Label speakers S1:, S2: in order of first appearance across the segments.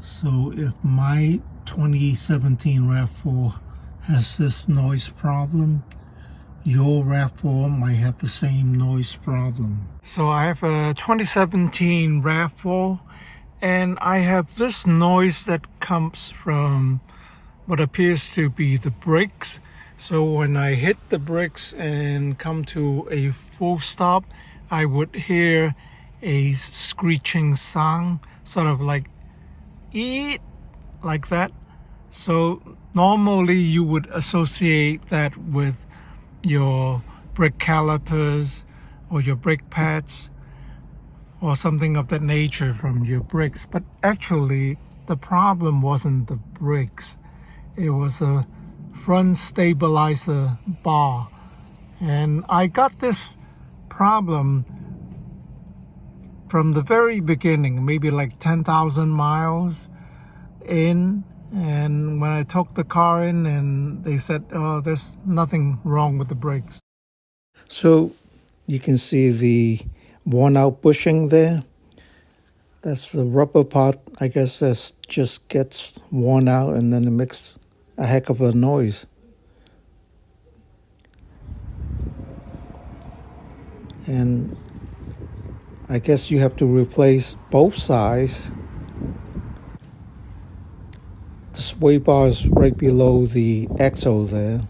S1: So if my 2017 RAV4 has this noise problem, your RAV4 might have the same noise problem. So I have a 2017 RAV4 and I have this noise that comes from what appears to be the brakes. So when I hit the brakes and come to a full stop, I would hear a screeching sound, sort of like eat, like that. So normally you would associate that with your brake calipers or your brake pads or something of that nature from your brakes. But actually the problem wasn't the brakes. It was a front stabilizer bar. And I got this problem from the very beginning, maybe like 10,000 miles in. And when I took the car in and they said, oh, there's nothing wrong with the brakes. So you can see the worn out bushing there. That's the rubber part, I guess, that just gets worn out and then it makes a heck of a noise. And I guess you have to replace both sides. The sway bar is right below the axle there.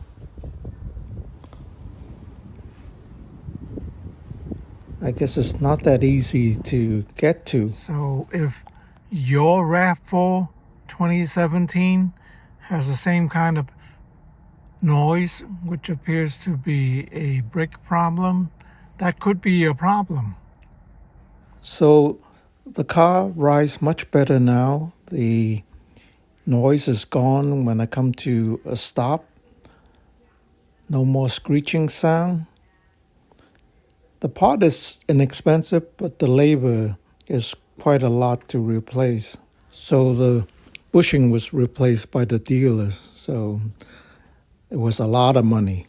S1: I guess it's not that easy to get to. So if your RAV4 2017 has the same kind of noise, which appears to be a brake problem, that could be a problem. So the car rides much better now. The noise is gone when I come to a stop. No more screeching sound. The part is inexpensive, but the labor is quite a lot to replace. So the bushing was replaced by the dealers. So it was a lot of money.